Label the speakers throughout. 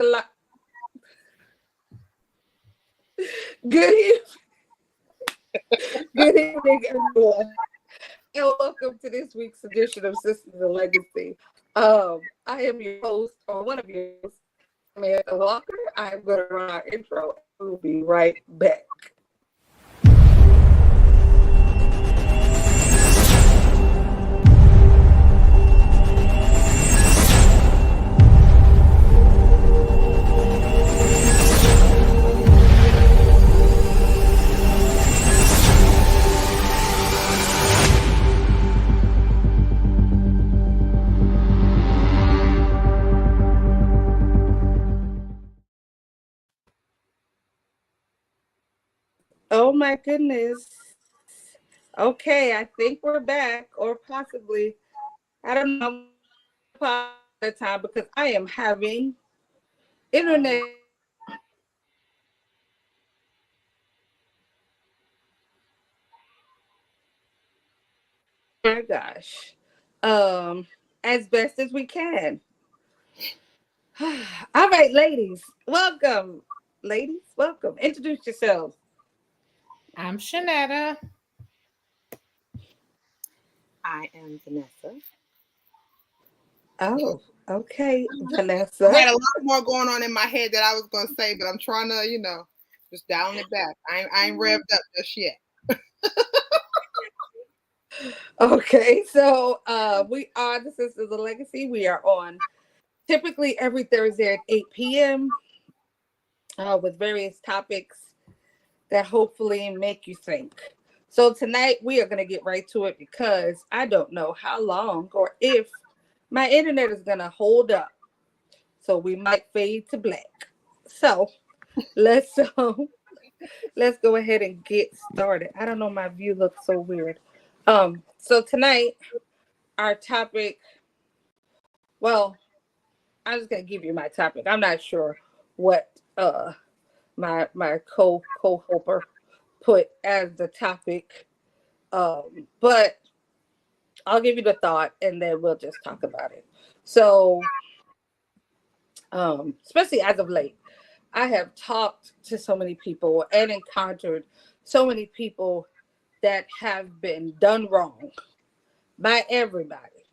Speaker 1: Good evening. Good evening, everyone, and welcome to this week's edition of Sisters of Legacy. I am your host, or one of your hosts, Samantha Walker. I'm going to run our intro, and we'll be right back. Oh my goodness. Okay, I think we're back, or possibly, I don't know, that time because I am having internet. Oh my gosh. Um, as best as we can. All right, ladies, welcome. Ladies, welcome. Introduce yourselves.
Speaker 2: I'm Shanetta.
Speaker 3: I am Vanessa.
Speaker 1: Oh, okay,
Speaker 3: I
Speaker 1: Vanessa.
Speaker 3: had a lot more going on in my head that I was going to say, but I'm trying to, just dialing it back. I ain't revved up just yet.
Speaker 1: Okay, so we are the Sisters of Legacy. We are on typically every Thursday at 8 p.m. With various topics that hopefully make you think. So tonight we are going to get right to it because I don't know how long or if my internet is going to hold up. So we might fade to black. So let's let's go ahead and get started. I don't know, my view looks so weird. So tonight our topic, well, I'm just gonna give you my topic. I'm not sure what my co-hoper put as the topic. But I'll give you the thought and then we'll just talk about it. So especially as of late, I have talked to so many people and encountered so many people that have been done wrong by everybody.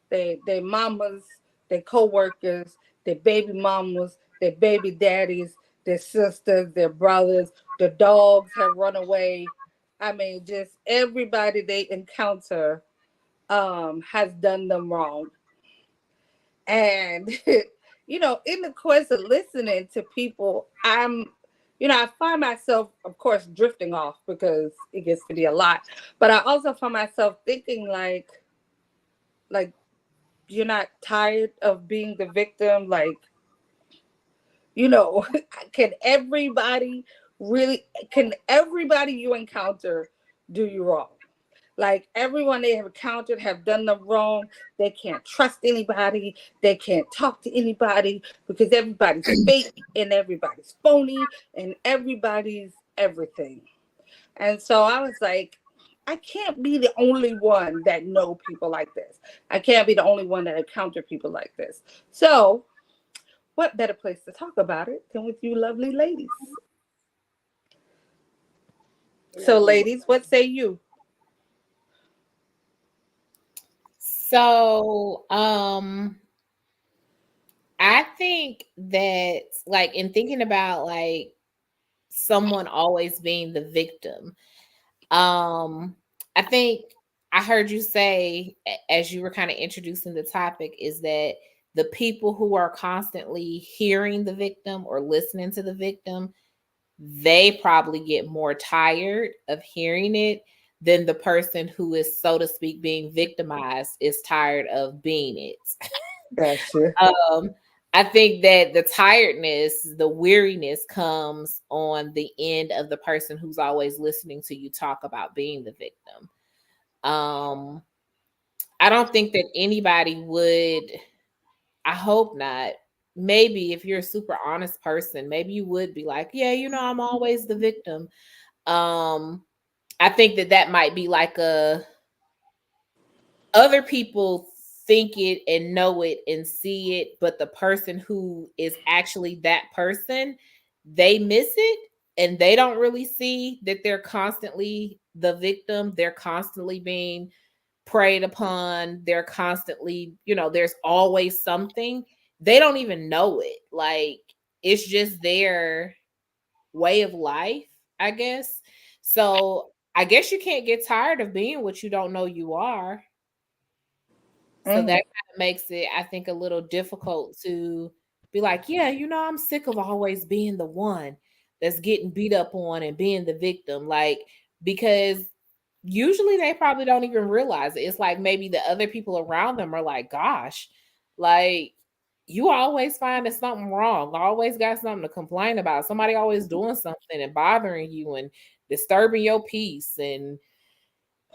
Speaker 1: Their mamas, their co-workers, their baby mamas, their baby daddies, their sisters, their brothers, the dogs have run away. I mean, just everybody they encounter has done them wrong. And in the course of listening to people, I find myself, of course, drifting off because it gets to be a lot. But I also find myself thinking like you're not tired of being the victim. Like, can everybody can everybody you encounter do you wrong? Like everyone they have encountered have done them wrong. They can't trust anybody. They can't talk to anybody because everybody's fake and everybody's phony and everybody's everything. And so I was like, I can't be the only one that know people like this. I can't be the only one that encounter people like this. So what better place to talk about it than with you lovely ladies? So ladies, what say you?
Speaker 2: So, I think that, like, in thinking about like someone always being the victim, I think I heard you say as you were kind of introducing the topic is that the people who are constantly hearing the victim or listening to the victim, they probably get more tired of hearing it than the person who is, so to speak, being victimized is tired of being it.
Speaker 1: Gotcha.
Speaker 2: I think that the tiredness, the weariness comes on the end of the person who's always listening to you talk about being the victim. I don't think that anybody would, I hope not. Maybe if you're a super honest person, maybe you would be like, yeah, I'm always the victim. I think that might be like other people think it and know it and see it, but the person who is actually that person, they miss it and they don't really see that they're constantly the victim. They're constantly being preyed upon. They're constantly, there's always something. They don't even know it. Like, it's just their way of life, I guess. So I guess you can't get tired of being what you don't know you are. So that
Speaker 1: Mhm.
Speaker 2: kind of makes it, I think, a little difficult to be like, yeah, I'm sick of always being the one that's getting beat up on and being the victim. Like, because usually they probably don't even realize it. It's like maybe the other people around them are like, gosh, like, you always finding something wrong, always got something to complain about. Somebody always doing something and bothering you and disturbing your peace and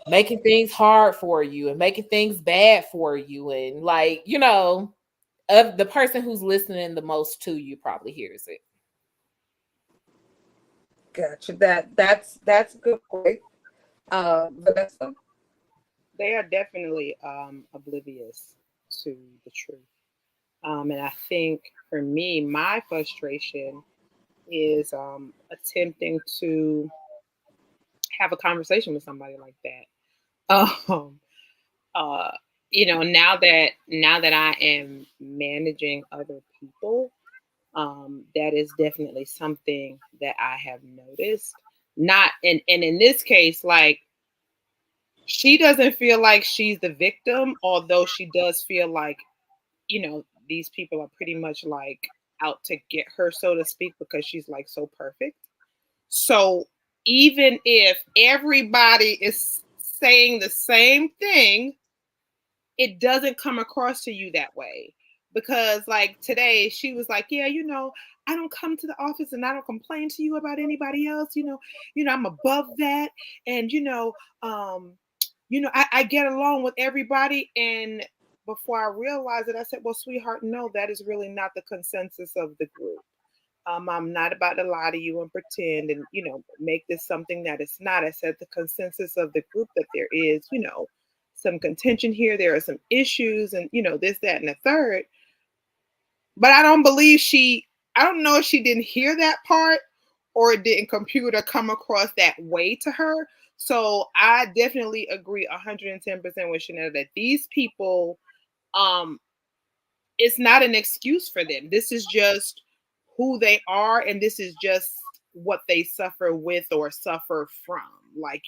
Speaker 2: making things hard for you and making things bad for you. And like, of the person who's listening the most to you probably hears it.
Speaker 1: Gotcha. That's a good point. Vanessa.
Speaker 3: They are definitely oblivious to the truth. And I think for me, my frustration is attempting to have a conversation with somebody like that. Um, uh, now that I am managing other people, that is definitely something that I have noticed. Not and in this case, like, she doesn't feel like she's the victim, although she does feel like, these people are pretty much like out to get her, so to speak, because she's like so perfect. So even if everybody is saying the same thing, it doesn't come across to you that way. Because like today she was like, yeah, I don't come to the office and I don't complain to you about anybody else, I'm above that. And I get along with everybody. And before I realized it, I said, well, sweetheart, no, that is really not the consensus of the group. I'm not about to lie to you and pretend and, make this something that it's not. I said the consensus of the group that there is, some contention here, there are some issues and, this, that, and the third. But I don't know if she didn't hear that part or it didn't compute or come across that way to her. So I definitely agree 110% with Chanel that these people, um, it's not an excuse for them. This is just who they are, and this is just what they suffer with or suffer from. Like,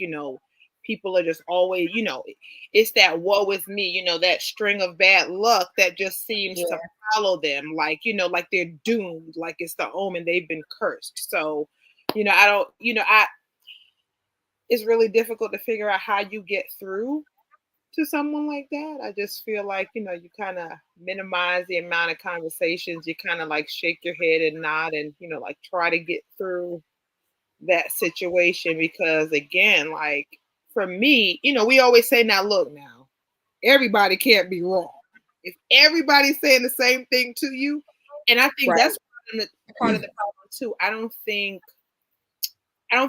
Speaker 3: people are just always, it's that woe is me, that string of bad luck that just seems
Speaker 2: Yeah.
Speaker 3: to follow them, like, like they're doomed, like it's the omen, they've been cursed. So, I don't, it's really difficult to figure out how you get through to someone like that. I just feel like, you kind of minimize the amount of conversations. You kind of like shake your head and nod and, like try to get through that situation. Because again, like for me, we always say, now look, now, everybody can't be wrong. If everybody's saying the same thing to you, and I think
Speaker 2: Right.
Speaker 3: that's part of the problem too. I don't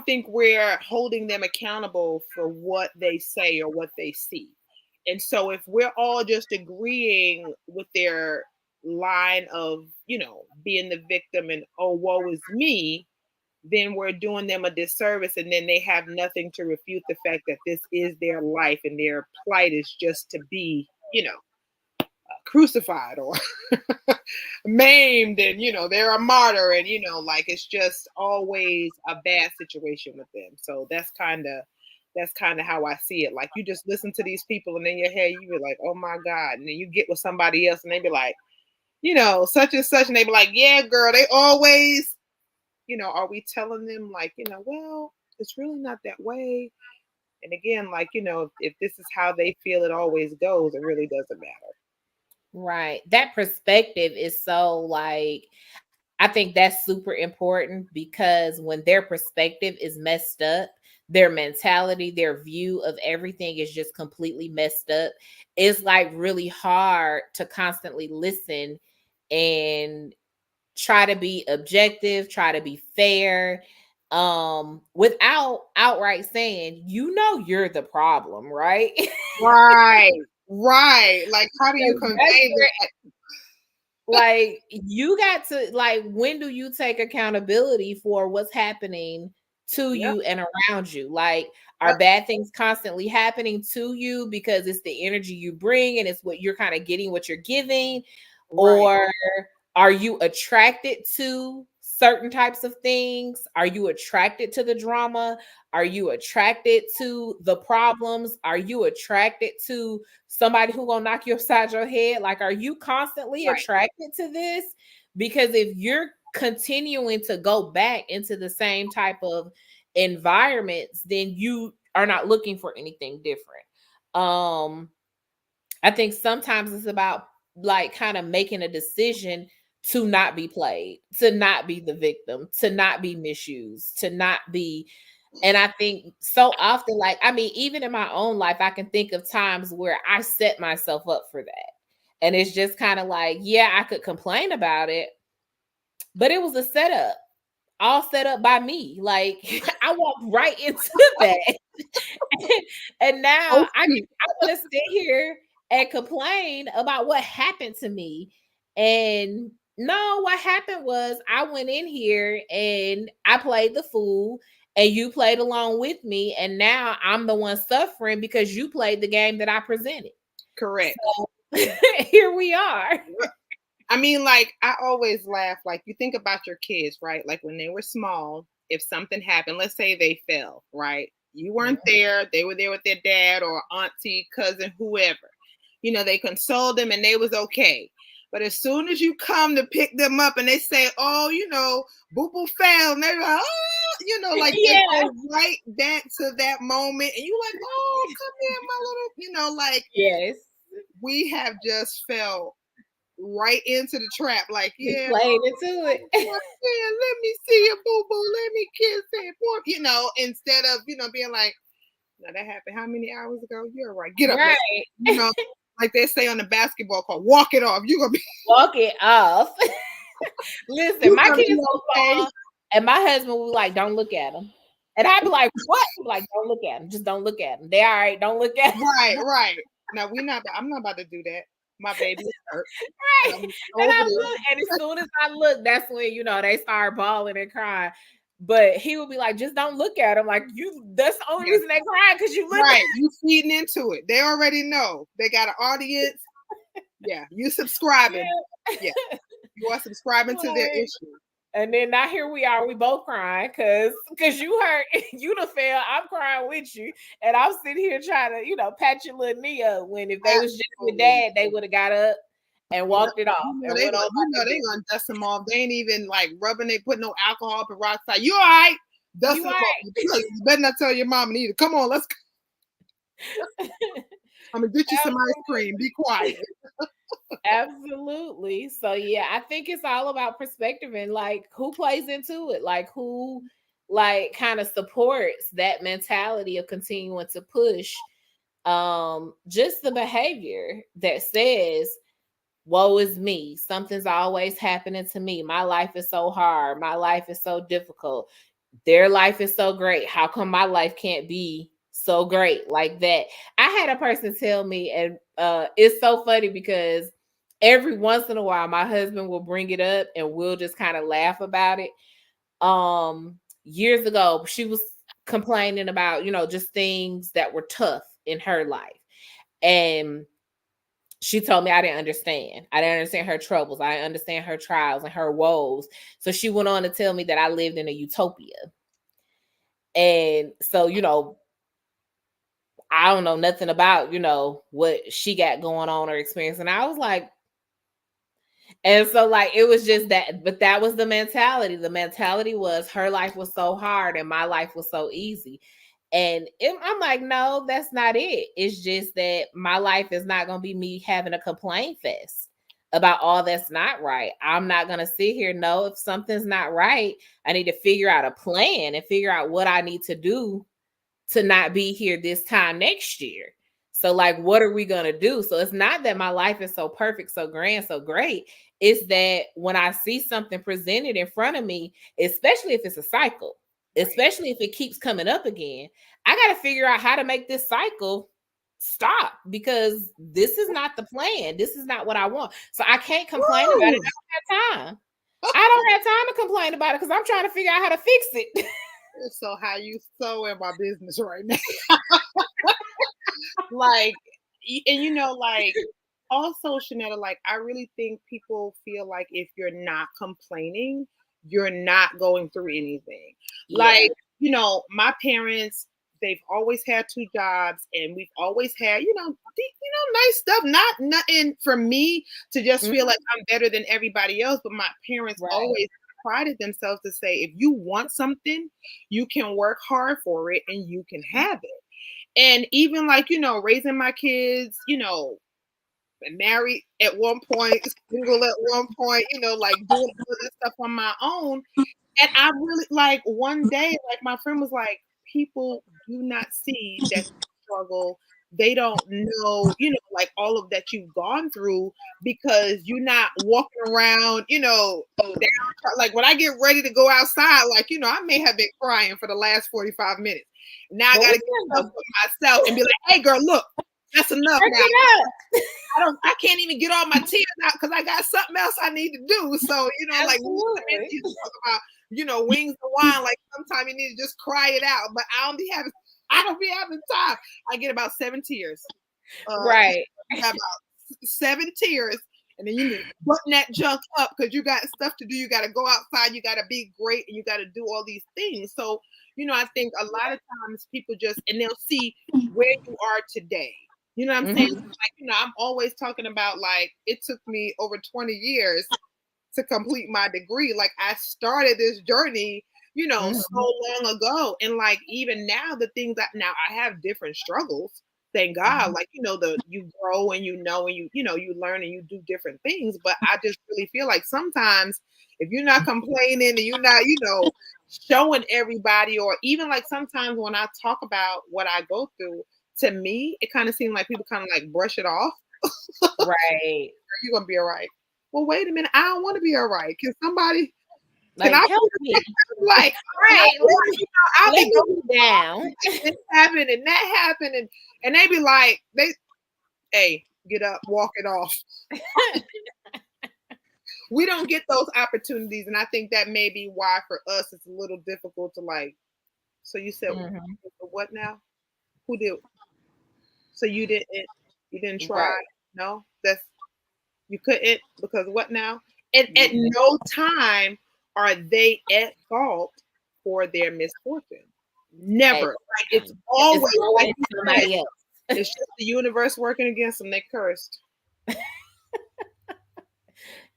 Speaker 3: think we're holding them accountable for what they say or what they see. And so if we're all just agreeing with their line of, being the victim and, oh, woe is me, then we're doing them a disservice, and then they have nothing to refute the fact that this is their life and their plight is just to be, crucified or maimed, and they're a martyr, and like it's just always a bad situation with them. So that's kind of how I see it. Like, you just listen to these people and in your head you be like, oh my god, and then you get with somebody else and they be like, such and such, and they be like, yeah girl, they always, are we telling them like, well, it's really not that way? And again, like, if this is how they feel it always goes, it really doesn't matter.
Speaker 2: Right. That perspective is so like, I think that's super important because when their perspective is messed up, their mentality, their view of everything is just completely messed up. It's like really hard to constantly listen and try to be objective, try to be fair, without outright saying, you're the problem, right?
Speaker 3: Right. Right. Like, how do you
Speaker 2: 'Cause that's
Speaker 3: convey
Speaker 2: where,
Speaker 3: that?
Speaker 2: like, you got to, like, when do you take accountability for what's happening to
Speaker 3: Yep.
Speaker 2: you and around you? Like,
Speaker 3: Yep.
Speaker 2: are bad things constantly happening to you because it's the energy you bring and it's what you're kind of getting, what you're giving?
Speaker 3: Right.
Speaker 2: Or are you attracted to certain types of things? Are you attracted to the drama? Are you attracted to the problems? Are you attracted to somebody who gonna knock you upside your head? Like, are you constantly
Speaker 3: Right.
Speaker 2: attracted to this? Because if you're continuing to go back into the same type of environments, then you are not looking for anything different. I think sometimes it's about, like, kind of making a decision to not be played, to not be the victim, to not be misused, to not be. And I think so often, like, I mean, even in my own life, I can think of times where I set myself up for that. And it's just kind of like, yeah, I could complain about it, but it was a setup, all set up by me. Like, I walked right into that. And
Speaker 3: Oh,
Speaker 2: now I
Speaker 3: sweet.
Speaker 2: want to sit here and complain about what happened to me. And no, what happened was I went in here and I played the fool and you played along with me. And now I'm the one suffering because you played the game that I presented.
Speaker 3: Correct.
Speaker 2: So here we are.
Speaker 3: I mean, like, I always laugh. Like, you think about your kids, right? Like, when they were small, if something happened, let's say they fell, right? You weren't there. They were there with their dad or auntie, cousin, whoever. You know, they consoled them and they was okay. But as soon as you come to pick them up and they say, oh, you know, boo boo fell, and they're like, oh, you know, like they
Speaker 2: Yeah.
Speaker 3: go right back to that moment. And you like, oh, come here, my little, you know, like
Speaker 2: Yes.
Speaker 3: we have just fell right into the trap. Like,
Speaker 2: We
Speaker 3: yeah,
Speaker 2: played into it.
Speaker 3: yeah, let me see you, boo boo. Let me kiss it, boy. You know, instead of, you know, being like, now that happened how many hours ago? You're right. Get up. Let's,
Speaker 2: Right.
Speaker 3: you know, like they say on the basketball court, walk it off. You're gonna be
Speaker 2: Walk it off. Listen,
Speaker 3: you're
Speaker 2: my
Speaker 3: gonna be
Speaker 2: kids will
Speaker 3: okay.
Speaker 2: fall, and my husband will be like, "Don't look at them," and I'd be like, "What?" He'd be like, "Don't look at them. Just don't look at them. They all right. Don't look at them."
Speaker 3: Right, right. Now I'm not about to do that. My baby is hurt. And
Speaker 2: Right.
Speaker 3: I'm
Speaker 2: And
Speaker 3: over
Speaker 2: I
Speaker 3: there.
Speaker 2: look, and as soon as I look, that's when, you know, they start bawling and crying. But he would be like, "Just don't look at them. Like, you. That's the only
Speaker 3: Yeah,
Speaker 2: reason they crying because you look."
Speaker 3: right. You feeding into it. They already know. They got an audience. Yeah, you subscribing. Yeah, you are subscribing to their
Speaker 2: Yeah.
Speaker 3: issue.
Speaker 2: And then now here we are, we both crying because you hurt, you done fell. I'm crying with you, and I'm sitting here trying to, you know, pat your little knee up. When if they was just with
Speaker 3: Absolutely.
Speaker 2: dad, they would have got up and
Speaker 3: You know,
Speaker 2: walked it off and went on
Speaker 3: you
Speaker 2: about
Speaker 3: know
Speaker 2: their
Speaker 3: they
Speaker 2: business.
Speaker 3: gonna dust them off. They ain't even like rubbing. They put no alcohol peroxide. You all right? Dust
Speaker 2: You
Speaker 3: them
Speaker 2: right.
Speaker 3: off. You better not tell your mom neither. Come on, let's. I'm gonna get you some ice cream. Be quiet.
Speaker 2: Absolutely. So yeah, I think it's all about perspective and, like, who plays into it, like who, like, kind of supports that mentality of continuing to push just the behavior that says, woe is me, something's always happening to me, my life is so hard, my life is so difficult, their life is so great, how come my life can't be so great like that? I had a person tell me, and it's so funny because every once in a while my husband will bring it up and we'll just kind of laugh about it. Years ago she was complaining about, you know, just things that were tough in her life, and she told me I didn't understand. I didn't understand her troubles. I didn't understand her trials and her woes. So she went on to tell me that I lived in a utopia. And so, you know, I don't know nothing about, you know, what she got going on or experience. And I was like, and so, like, it was just that, but that was the mentality. The mentality was her life was so hard and my life was so easy. And I'm like, no, that's not it. It's just that my life is not going to be me having a complaint fest about all that's not right. I'm not going to sit here. No, if something's not right, I need to figure out a plan and figure out what I need to do to not be here this time next year. So, like, what are we going to do? So it's not that my life is so perfect, so grand, so great. It's that when I see something presented in front of me, especially if it's a cycle,
Speaker 3: Right.
Speaker 2: especially if it keeps coming up again, I got to figure out how to make this cycle stop, because this is not the plan. This is not what I want. So I can't complain about it. I don't have time. I don't have time to complain about it because I'm trying to figure out how to fix it.
Speaker 3: So how you so in my business right now? Like, and like, also, Shanetta, like, I really think people feel like if you're not complaining, you're not going through anything. Like, my parents, they've always had 2 jobs, and we've always had, nice stuff. Not nothing for me to just feel like I'm better than everybody else. But my parents always prided themselves to say, if you want something, you can work hard for it and you can have it. And even like, raising my kids, married at one point, single at one point, like doing all this stuff on my own. And I really, like, one day, like, my friend was like, people do not see that struggle. They don't know, like, all of that you've gone through because you're not walking around, down. Like, when I get ready to go outside, like, I may have been crying for the last 45 minutes. Now I got to get up with myself and be like, hey, girl, look, that's enough now. I can't even get all my tears out because I got something else I need to do. So, like, you talk about, wings and wine, like sometimes you need to just cry it out. But I don't be having time. I get about 7 tears.
Speaker 2: Right.
Speaker 3: About 7 tears. And then you need to button that junk up because you got stuff to do. You got to go outside. You got to be great. And you got to do all these things. So, I think a lot of times people and they'll see where you are today. You know what I'm saying? Like, I'm always talking about, like, it took me over 20 years to complete my degree. Like, I started this journey, so long ago. And like, even now, the things that now I have different struggles. Thank God. Like, you grow and you learn and you do different things. But I just really feel like sometimes if you're not complaining and you're not, showing everybody, or even like sometimes when I talk about what I go through, to me, it kind of seems like people kind of like brush it off.
Speaker 2: Right.
Speaker 3: You're going to be all right. Well, wait a minute. I don't want to be all right. Can somebody,
Speaker 2: like, help me?
Speaker 3: Like, right.
Speaker 2: I'll be going down.
Speaker 3: This happened and that happened. And they be like, hey, get up, walk it off. We don't get those opportunities. And I think that may be why for us, it's a little difficult to like, so you said, what now? Who did? So you didn't try? Right. No, you couldn't, because what now? And at no time are they at fault for their misfortune. Never. Like, it's always like somebody else. It's just the universe working against them. They cursed.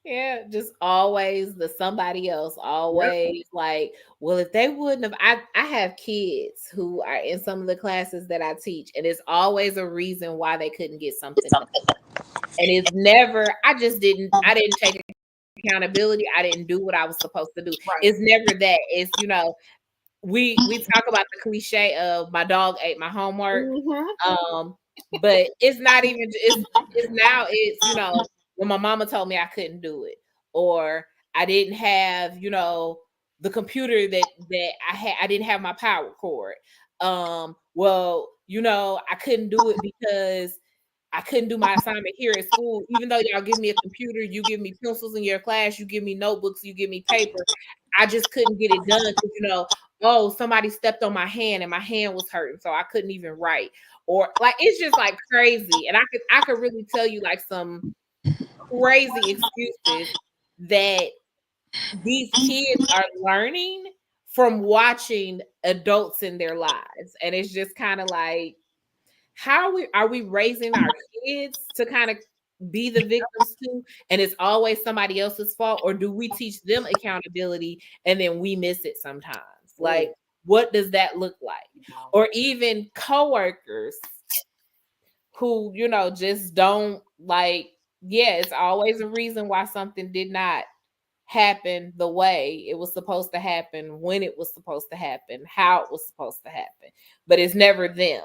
Speaker 2: Yeah, just always the somebody else, always like, well, if they wouldn't have, I have kids who are in some of the classes that I teach, and it's always a reason why they couldn't get something done. And it's never, I didn't take accountability. I didn't do what I was supposed to do. Right. It's never that. It's, we talk about the cliche of my dog ate my homework. But it's not even, it's now, it's, when my mama told me I couldn't do it, or I didn't have, the computer that I had, I didn't have my power cord. Well, I couldn't do it because I couldn't do my assignment here at school. Even though y'all give me a computer, you give me pencils in your class, you give me notebooks, you give me paper, I just couldn't get it done because, somebody stepped on my hand and my hand was hurting, so I couldn't even write. Or like, it's just like crazy. And I could really tell you like some crazy excuses that these kids are learning from watching adults in their lives. And it's just kind of like, how are we raising our kids to kind of be the victims too, and it's always somebody else's fault? Or do we teach them accountability and then we miss it sometimes? Like, what does that look like? Or even coworkers who, just don't like, it's always a reason why something did not happen the way it was supposed to happen, when it was supposed to happen, how it was supposed to happen, but it's never them.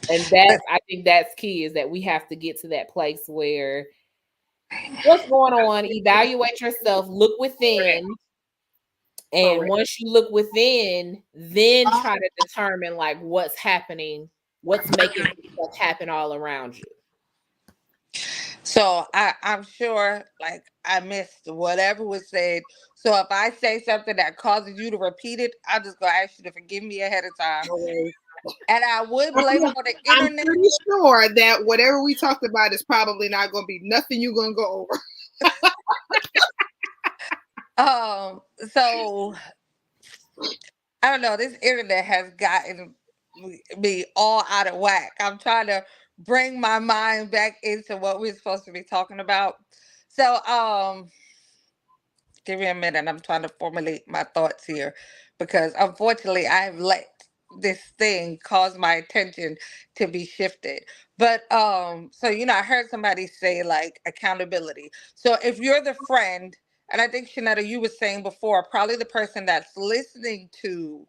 Speaker 2: And I think that's key, is that we have to get to that place where what's going on, evaluate yourself, look within. And once you look within, then try to determine like what's happening what's making stuff happen all around you.
Speaker 1: So I'm sure like I missed whatever was said. So if I say something that causes you to repeat it, I'm just gonna ask you to forgive me ahead of time.
Speaker 3: Always.
Speaker 1: And I would blame it on the
Speaker 3: I'm
Speaker 1: internet.
Speaker 3: pretty sure that whatever we talked about is probably not going to be nothing you're going to go over.
Speaker 1: So I don't know. This internet has gotten me all out of whack. I'm trying to bring my mind back into what we're supposed to be talking about. So give me a minute. I'm trying to formulate my thoughts here because unfortunately I've let this thing cause my attention to be shifted. But so I heard somebody say like accountability. So if you're the friend, and I think Shanetta, you were saying before, probably the person that's listening to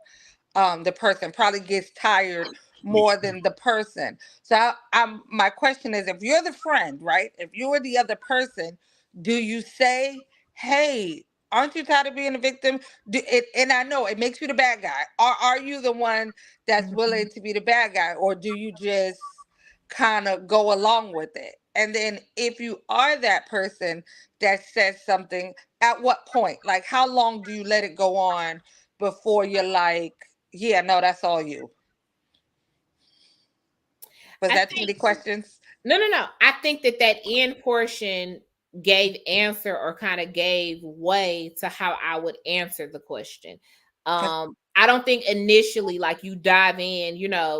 Speaker 1: the person probably gets tired more than the person. So I'm my question is, if you're the friend, right? If you're the other person, do you say, "Hey, aren't you tired of being a victim?" And I know it makes you the bad guy. Are you the one that's willing to be the bad guy, or do you just kind of go along with it? And then if you are that person that says something, at what point? Like, how long do you let it go on before you're like, yeah, no, that's all you? Was
Speaker 2: I
Speaker 1: that too
Speaker 2: think
Speaker 1: many questions?
Speaker 2: no. I think that end portion gave answer or kind of gave way to how I would answer the question. I don't think initially like you dive in,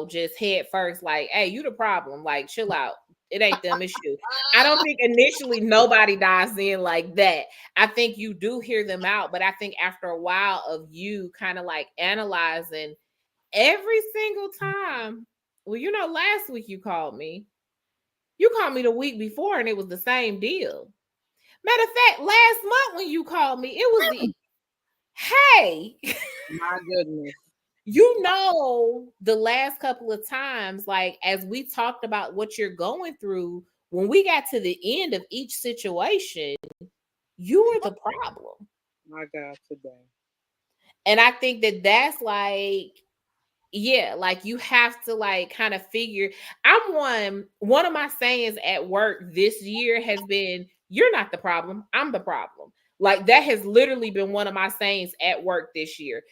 Speaker 2: just head first, like, hey, you the problem, like chill out. It ain't them, it's you. I don't think initially nobody dives in like that. I think you do hear them out, but I think after a while of you kind of like analyzing every single time. Well, last week you called me. You called me the week before and it was the same deal. Matter of fact, last month when you called me, it was hey,
Speaker 3: My goodness.
Speaker 2: the last couple of times, like as we talked about what you're going through, when we got to the end of each situation, you were the problem.
Speaker 3: My God, today.
Speaker 2: And I think that's like, yeah, like you have to like kind of figure. I'm one of my sayings at work this year has been, you're not the problem, I'm the problem. Like that has literally been one of my sayings at work this year.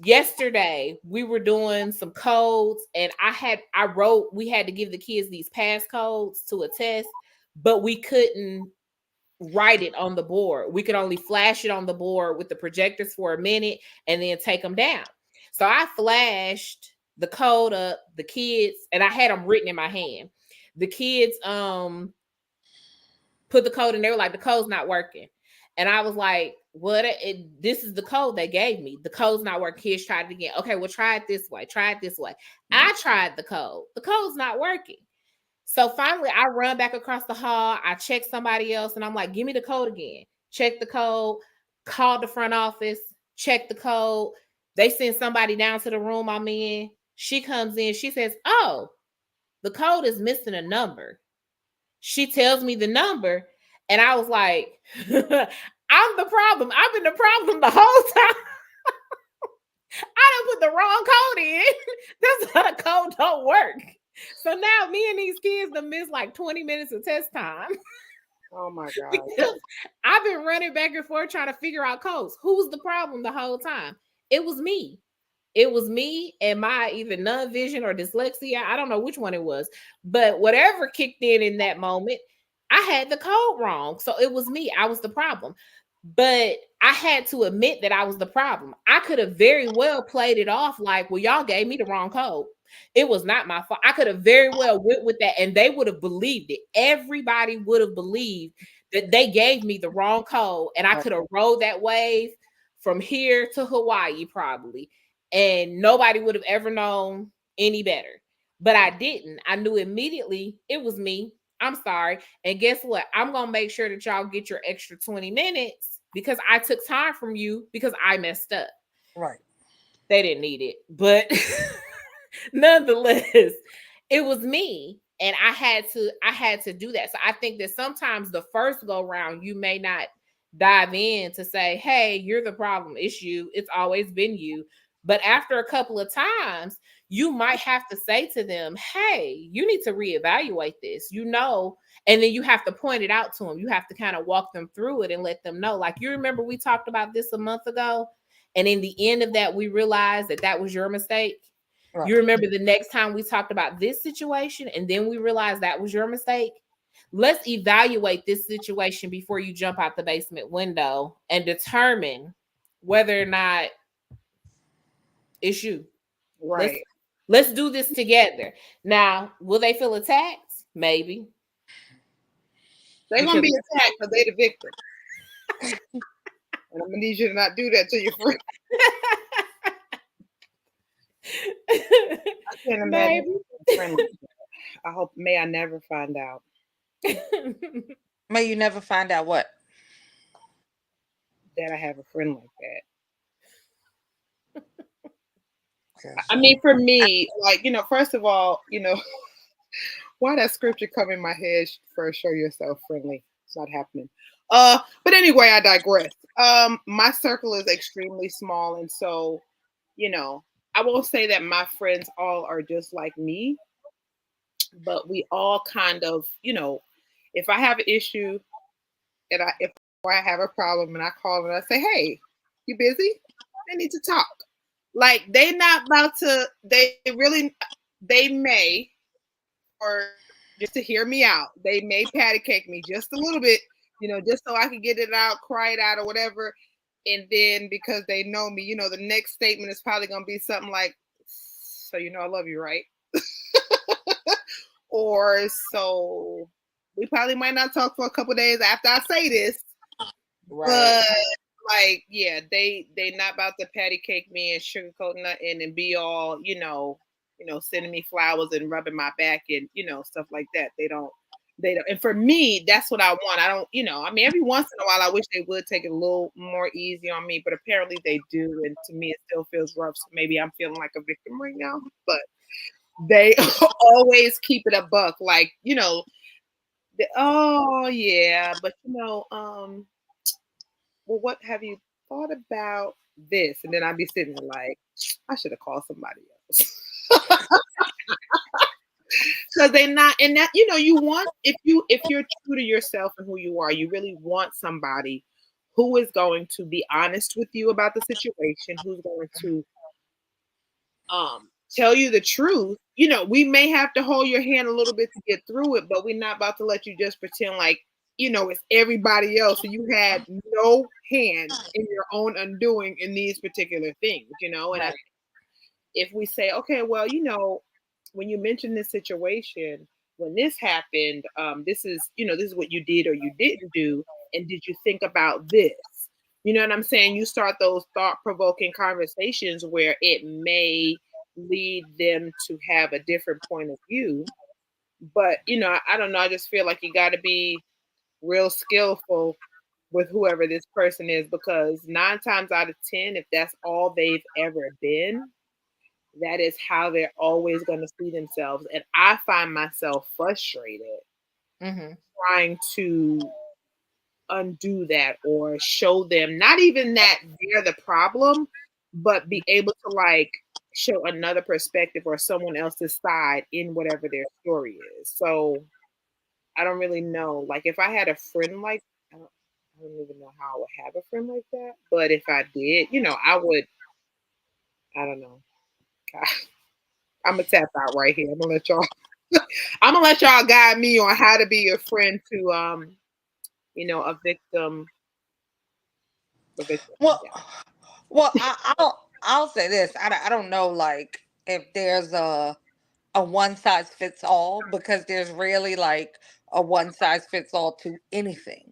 Speaker 2: Yesterday we were doing some codes and I wrote, we had to give the kids these passcodes to a test, but we couldn't write it on the board. We could only flash it on the board with the projectors for a minute and then take them down. So I flashed the code up, the kids, and I had them written in my hand. The kids put the code and they were like, the code's not working. And I was like, what? This is the code they gave me. The code's not working. Kids tried it again. Okay, well, try it this way. Try it this way. I tried the code. The code's not working. So finally, I run back across the hall. I check somebody else and I'm like, give me the code again. Check the code, call the front office, check the code. They send somebody down to the room I'm in. She comes in. She says, oh, the code is missing a number. She tells me the number. And I was like, I'm the problem. I've been the problem the whole time. I done put the wrong code in. That's how the code don't work. So now me and these kids done missed like 20 minutes of test time.
Speaker 3: Oh my God.
Speaker 2: Because I've been running back and forth trying to figure out codes. Who's the problem the whole time? It was me. It was me and my either non-vision or dyslexia. I don't know which one it was. But whatever kicked in that moment, I had the code wrong. So it was me. I was the problem. But I had to admit that I was the problem. I could have very well played it off like, well, y'all gave me the wrong code. It was not my fault. I could have very well went with that and they would have believed it. Everybody would have believed that they gave me the wrong code and I could have rode that wave from here to Hawaii probably. And nobody would have ever known any better. But I didn't. I knew immediately it was me. I'm sorry. And guess what? I'm going to make sure that y'all get your extra 20 minutes because I took time from you because I messed up.
Speaker 1: Right.
Speaker 2: They didn't need it. But nonetheless, it was me. And I had to do that. So I think that sometimes the first go round, you may not dive in to say, hey, you're the problem. It's you. It's always been you. But after a couple of times, you might have to say to them, hey, you need to reevaluate this, and then you have to point it out to them. You have to kind of walk them through it and let them know. Like, you remember we talked about this a month ago, and in the end of that, we realized that that was your mistake. Right. You remember the next time we talked about this situation, and then we realized that was your mistake. Let's evaluate this situation before you jump out the basement window and determine whether or not it's you.
Speaker 3: Right.
Speaker 2: Let's do this together. Now, will they feel attacked? Maybe.
Speaker 3: They're going to be attacked because they're the victim. And I'm going to need you to not do that to your friend. I can't imagine. I hope, may I never find out.
Speaker 1: May you never find out what?
Speaker 3: That I have a friend like that. I mean, for me, like, first of all, why that scripture come in my head? First, show yourself friendly. It's not happening. But anyway, I digress. My circle is extremely small, and so, I won't say that my friends all are just like me, but we all kind of, if I have an issue and if I have a problem and I call and I say, hey, you busy? I need to talk. Like, they not about to, they may, or just to hear me out, they may patty cake me just a little bit, just so I can get it out, cry it out or whatever. And then because they know me, the next statement is probably going to be something like, so, I love you, right? Or so we probably might not talk for a couple days after I say this. Right. But like, yeah, they not about to patty cake me and sugarcoat nothing and be all, sending me flowers and rubbing my back and, stuff like that. They don't. And for me, that's what I want. I don't, I mean, every once in a while, I wish they would take it a little more easy on me, but apparently they do. And to me, it still feels rough. So maybe I'm feeling like a victim right now, but they always keep it a buck. Like, oh yeah, but well, what have you thought about this? And then I'd be sitting there like, I should have called somebody else. Because they're not, and that, you want, if you're true to yourself and who you are, you really want somebody who is going to be honest with you about the situation, who's going to tell you the truth. We may have to hold your hand a little bit to get through it, but we're not about to let you just pretend like, it's everybody else. And you had no hand in your own undoing in these particular things, and right. If we say, okay, well, when you mentioned this situation, when this happened, this is what you did or you didn't do. And did you think about this? You know what I'm saying? You start those thought-provoking conversations where it may lead them to have a different point of view. But, I don't know. I just feel like you got to be real skillful with whoever this person is, because 9 times out of 10, if that's all they've ever been, that is how they're always going to see themselves. And I find myself frustrated trying to undo that or show them not even that they're the problem, but be able to like show another perspective or someone else's side in whatever their story is. So I don't really know. Like, if I had a friend like, I don't even know how I would have a friend like that. But if I did, I would, I don't know. God, I'm gonna tap out right here. I'm gonna let y'all guide me on how to be a friend to a victim.
Speaker 1: Well, I'll say this. I don't know, like, if there's a one size fits all, because there's really like a one size fits all to anything.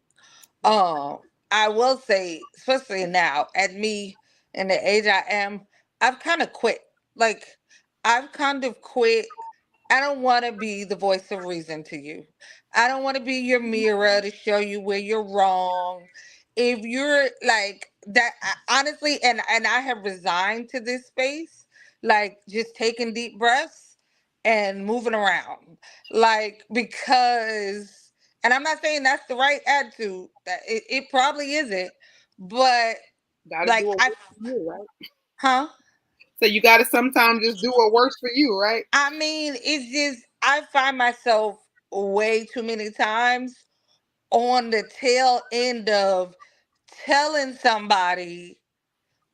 Speaker 1: I will say, especially now, at me in the age I am, I've kind of quit. Like, I've kind of quit. I don't want to be the voice of reason to you. I don't want to be your mirror to show you where you're wrong. If you're like that, honestly, and I have resigned to this space, like just taking deep breaths and moving around, like, because, and I'm not saying that's the right attitude. That it probably isn't, but
Speaker 3: gotta
Speaker 1: like
Speaker 3: do you, right?
Speaker 1: huh?
Speaker 3: So you got to sometimes just do what works for you, right?
Speaker 1: I mean, it's just I find myself way too many times on the tail end of telling somebody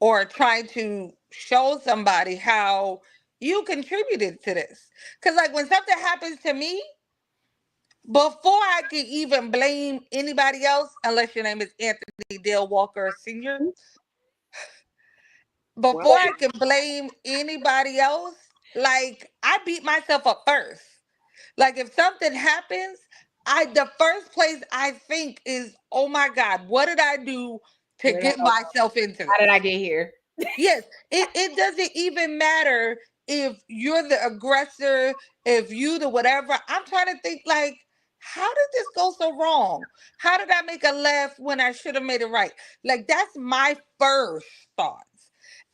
Speaker 1: or trying to show somebody how you contributed to this. Because, like, when something happens to me, before I can even blame anybody else, unless your name is Anthony Dale Walker Sr.,
Speaker 3: Well,
Speaker 1: before I can blame anybody else, like, I beat myself up first. Like, if something happens, the first place I think is, oh my God, what did I do to
Speaker 2: Where did
Speaker 1: get
Speaker 2: I go wrong?
Speaker 1: myself into
Speaker 2: How did I
Speaker 1: this?
Speaker 2: get here?
Speaker 1: Yes, it doesn't even matter if you're the aggressor, if you the whatever. I'm trying to think, like, how did this go so wrong? How did I make a left when I should have made it right? Like, that's my first thoughts.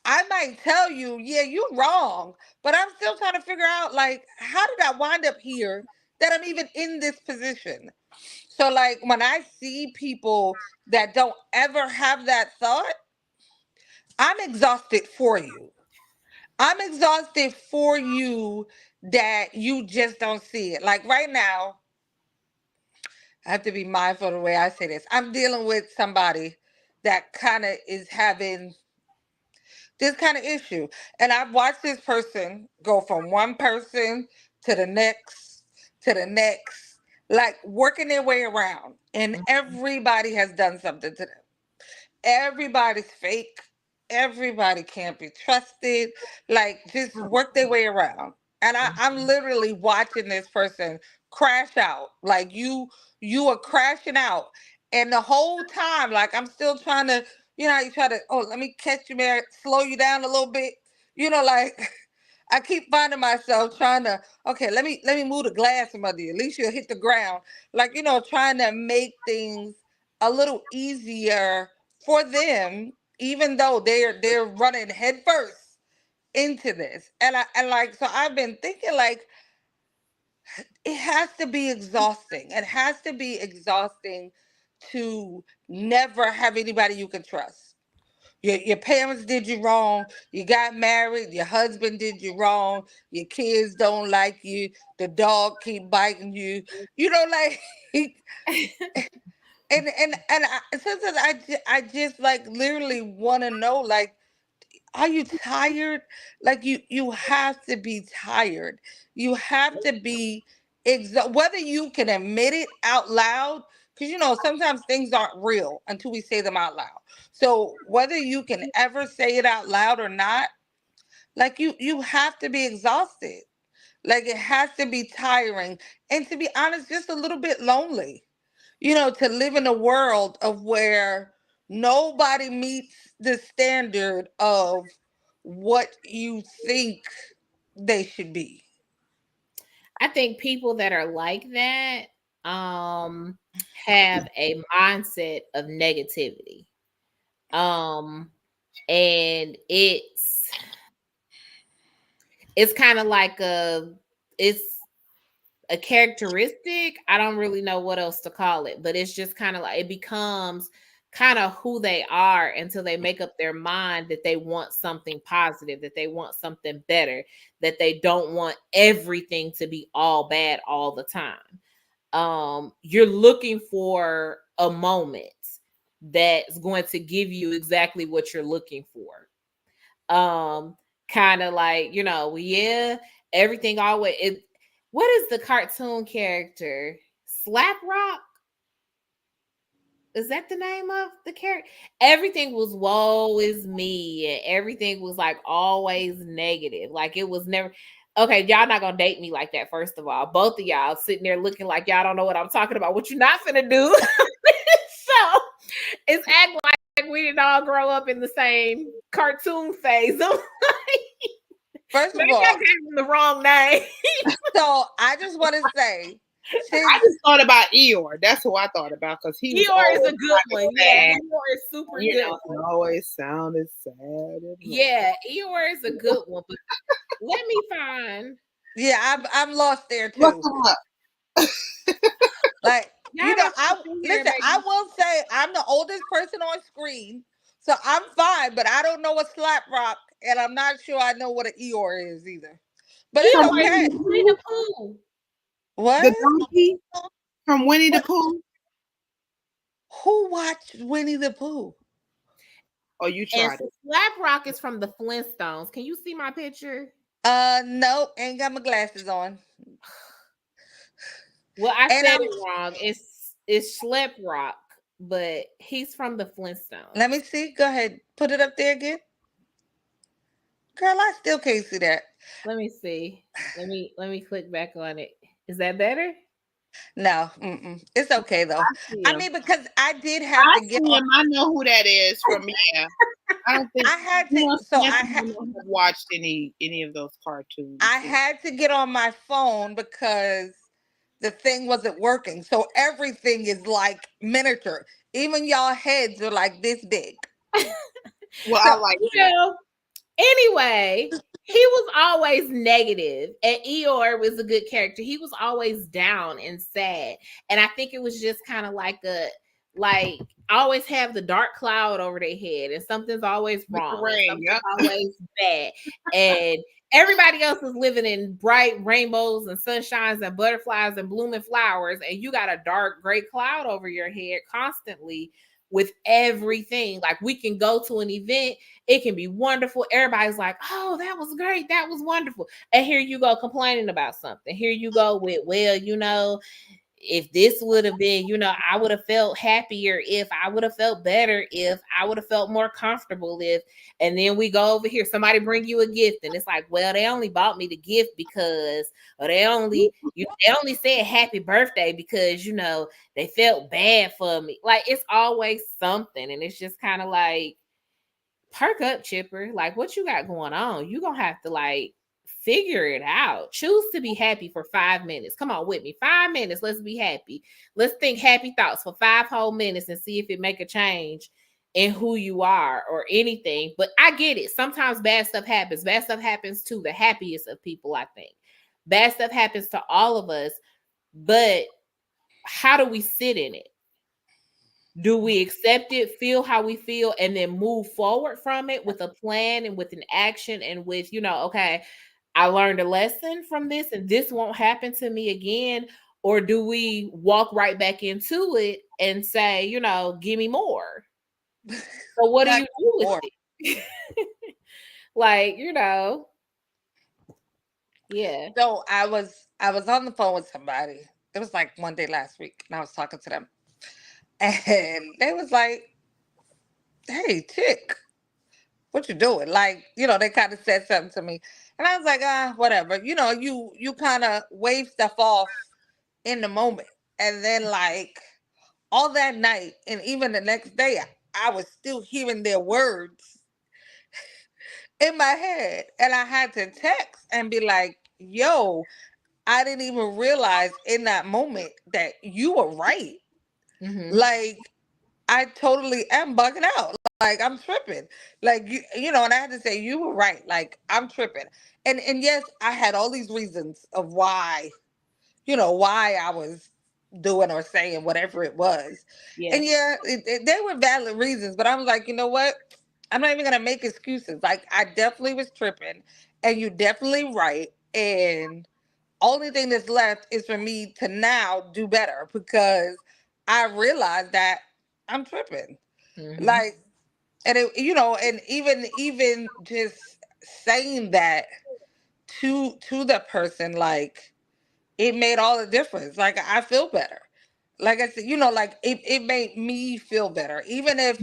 Speaker 1: I might tell you, yeah, you're wrong, but I'm still trying to figure out, like, how did I wind up here that I'm even in this position? So, like, when I see people that don't ever have that thought, I'm exhausted for you. I'm exhausted for you that you just don't see it. Like right now, I have to be mindful of the way I say this. I'm dealing with somebody that kind of is having this kind of issue. And I've watched this person go from one person to the next, to the next, like working their way around. And everybody has done something to them. Everybody's fake. Everybody can't be trusted. Like, just work their way around. And I'm literally watching this person crash out. Like, you are crashing out. And the whole time, like, I'm still trying to, how you try to, oh, let me catch you, man, slow you down a little bit. Like, I keep finding myself trying to, okay, let me move the glass from under you. At least you'll hit the ground. Like, trying to make things a little easier for them, even though they're running headfirst into this. And like, so I've been thinking, like, it has to be exhausting. It has to be exhausting to never have anybody you can trust. Your parents did you wrong. You got married. Your husband did you wrong. Your kids don't like you. The dog keep biting you. Like, sometimes I just like literally want to know, like, are you tired? Like, you have to be tired. You have to be whether you can admit it out loud, because sometimes things aren't real until we say them out loud. So whether you can ever say it out loud or not, like, you have to be exhausted. Like, it has to be tiring, and to be honest, just a little bit lonely. To live in a world of where nobody meets the standard of what you think they should be.
Speaker 2: I think people that are like that um have a mindset of negativity. Um and it's kind of like it's a characteristic. I don't really know what else to call it, but it's just kind of like it becomes kind of who they are until they make up their mind that they want something positive, that they want something better, that they don't want everything to be all bad all the time. You're looking for a moment that's going to give you exactly what you're looking for. Kind of like, yeah, everything always what is the cartoon character? Slap Rock? Is that the name of the character? Everything was woe is me, and everything was like always negative. Like it was never okay. Y'all not gonna date me like that. First of all, both of y'all sitting there looking like y'all don't know what I'm talking about. What you not finna do? So it's act like we didn't all grow up in the same cartoon phase.
Speaker 1: First of
Speaker 2: Maybe I
Speaker 1: all,
Speaker 2: gave him the wrong name.
Speaker 1: so I just want to say,
Speaker 3: I
Speaker 1: since
Speaker 3: just thought about Eeyore. That's who I thought about because he was
Speaker 2: Eeyore is a
Speaker 3: always
Speaker 2: good one. Yeah,
Speaker 3: sad.
Speaker 2: Eeyore is super
Speaker 3: You
Speaker 2: good
Speaker 3: know, he
Speaker 2: one.
Speaker 3: always sounded sad. And
Speaker 2: Yeah, Eeyore is a good one. But let me find.
Speaker 1: yeah, I'm lost there
Speaker 3: look
Speaker 1: too.
Speaker 3: him up.
Speaker 1: Like,
Speaker 2: Y'all don't
Speaker 1: I
Speaker 2: sit here and
Speaker 1: listen.
Speaker 2: make
Speaker 1: I
Speaker 2: me.
Speaker 1: will say I'm the oldest person on screen, so I'm fine. But I don't know what Slap Rock and I'm not sure I know what an Eeyore is either. But
Speaker 2: He
Speaker 1: it's
Speaker 3: From
Speaker 2: was
Speaker 1: okay.
Speaker 2: Winnie the Pooh.
Speaker 3: the
Speaker 1: What?
Speaker 3: donkey from Winnie the
Speaker 1: What?
Speaker 3: Pooh.
Speaker 1: Who watched Winnie the Pooh?
Speaker 3: Oh, you
Speaker 2: And
Speaker 3: tried it.
Speaker 2: Slap Rock is from the Flintstones. Can you see my picture?
Speaker 1: No, ain't got my glasses on.
Speaker 2: Well, I
Speaker 1: And
Speaker 2: said
Speaker 1: I'm.
Speaker 2: it wrong. It's Slap Rock, but he's from the
Speaker 1: Let
Speaker 2: Flintstones.
Speaker 1: me see. Go ahead. Put it up there again. Girl, I still can't see that.
Speaker 2: Let me see. Let me click back on it. Is that better?
Speaker 1: No, it's okay though.
Speaker 3: I see
Speaker 1: I
Speaker 3: him.
Speaker 1: mean, because I did have
Speaker 3: I
Speaker 1: to get
Speaker 3: see
Speaker 1: on.
Speaker 3: him. I know who that is from. Yeah, I don't think
Speaker 1: I had
Speaker 3: you
Speaker 1: to.
Speaker 3: know.
Speaker 1: So
Speaker 3: Samantha may not have watched any of those
Speaker 1: I
Speaker 3: cartoons.
Speaker 1: had to get on my phone because the thing wasn't working. So everything is like miniature. Even y'all heads are like this big.
Speaker 3: Well,
Speaker 1: So
Speaker 3: I like
Speaker 2: You
Speaker 3: it.
Speaker 2: know, anyway, he was always negative, and Eeyore was a good character. He was always down and sad, and I think it was just kind of like always have the dark cloud over their head, and something's always
Speaker 3: With the
Speaker 2: wrong, and
Speaker 3: rain.
Speaker 2: something's
Speaker 3: Yep.
Speaker 2: always bad, and everybody else is living in bright rainbows and sunshines and butterflies and blooming flowers, and you got a dark gray cloud over your head constantly with everything. Like we can go to an event, it can be wonderful. Everybody's like, oh, that was great. That was wonderful. And here you go complaining about something. Here you go with, well, if this would have been, I would have felt happier if, I would have felt better if, I would have felt more comfortable if, and then we go over here, somebody bring you a gift, and it's like, well, they only bought me the gift because, or they only said happy birthday because, they felt bad for me. Like it's always something, and it's just kind of like, perk up, Chipper. Like, what you got going on? You gonna have to like figure it out. Choose to be happy for 5 minutes. Come on with me. 5 minutes. Let's be happy. Let's think happy thoughts for 5 whole minutes and see if it make a change in who you are or anything. But I get it. Sometimes bad stuff happens. Bad stuff happens to the happiest of people, I think. Bad stuff happens to all of us. But how do we sit in it? Do we accept it, feel how we feel, and then move forward from it with a plan and with an action and with, okay, I learned a lesson from this and this won't happen to me again? Or do we walk right back into it and say, give me more? So what do
Speaker 1: not
Speaker 2: you do with
Speaker 1: more.
Speaker 2: it? Like, yeah.
Speaker 1: So I was on the phone with somebody. It was like one day last week, and I was talking to them, and they was like, "Hey, chick, what you doing?" Like, they kind of said something to me, and I was like, whatever. You kind of wave stuff off in the moment, and then like all that night, and even the next day, I was still hearing their words in my head, and I had to text and be like, "Yo, I didn't even realize in that moment that you were right.
Speaker 2: Mm-hmm.
Speaker 1: Like, I totally am bugging out. Like, I'm tripping. Like, and I had to say, you were right. Like, I'm tripping. And yes, I had all these reasons of why I was doing or saying whatever it was.
Speaker 2: Yeah.
Speaker 1: And yeah, they were valid reasons, but I was like, you know what? I'm not even going to make excuses. Like, I definitely was tripping, and you definitely right. And only thing that's left is for me to now do better because I realized that I'm tripping.
Speaker 2: Mm-hmm.
Speaker 1: Like, and and even just saying that to the person, like, it made all the difference. Like, I feel better. Like I said, like it made me feel better. Even if,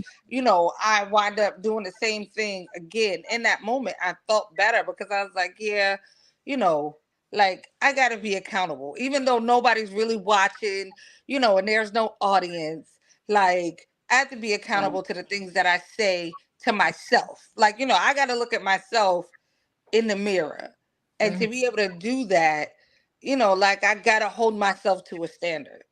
Speaker 1: I wind up doing the same thing again in that moment, I felt better because I was like, yeah, you know, like I gotta be accountable. Even though nobody's really watching, and there's no audience, like I have to be accountable to the things that I say to myself. Like, I gotta look at myself in the mirror. And
Speaker 2: Mm-hmm.
Speaker 1: to be able to do that, like I gotta hold myself to a standard.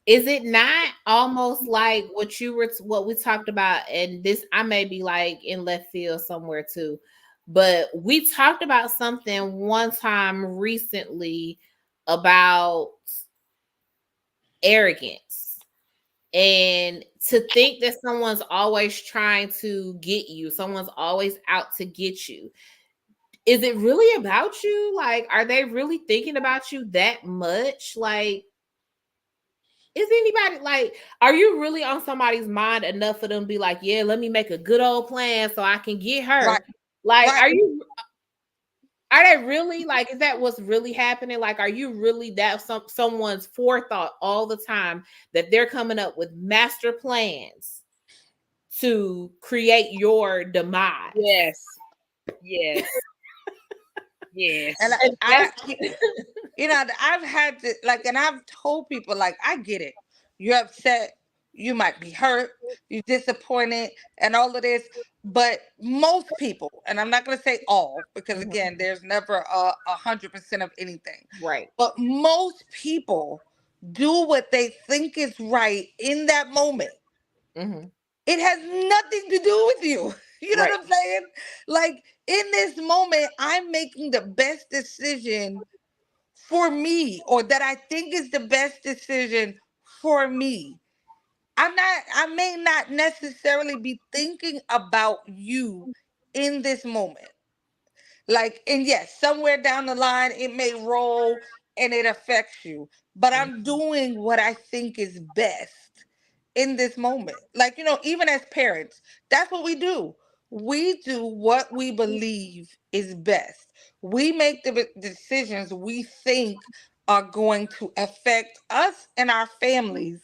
Speaker 2: Is it not almost like what we talked about? And this, I may be like in left field somewhere too, but we talked about something one time recently about arrogance And to think that someone's always trying to get you, someone's always out to get you. Is it really about you? Like, are they really thinking about you that much? Like, is anybody like, are you really on somebody's mind enough for them to be like, yeah, let me make a good old plan so I can get her?
Speaker 1: Right.
Speaker 2: Like,
Speaker 1: Right.
Speaker 2: are they really like, is that what's really happening? Like, are you really that someone's forethought all the time that they're coming up with master plans to create your demise?
Speaker 3: Yes. Yes. Yes.
Speaker 1: And
Speaker 2: And
Speaker 1: I, I've had to like, and I've told people like, I get it. You're upset. You might be hurt. You're disappointed, and all of this. But most people, and I'm not going to say all, because again, there's never 100% of anything.
Speaker 2: right.
Speaker 1: But most people do what they think is right in that moment.
Speaker 2: Mm-hmm.
Speaker 1: It has nothing to do with you. You know
Speaker 2: Right.
Speaker 1: what I'm saying? Like in this moment, I'm making the best decision for me, or that I think is the best decision for me. I may not necessarily be thinking about you in this moment. Like, and yes, somewhere down the line, it may roll and it affects you, but I'm doing what I think is best in this moment. Like, even as parents, that's what we do. We do what we believe is best. We make the decisions we think are going to affect us and our families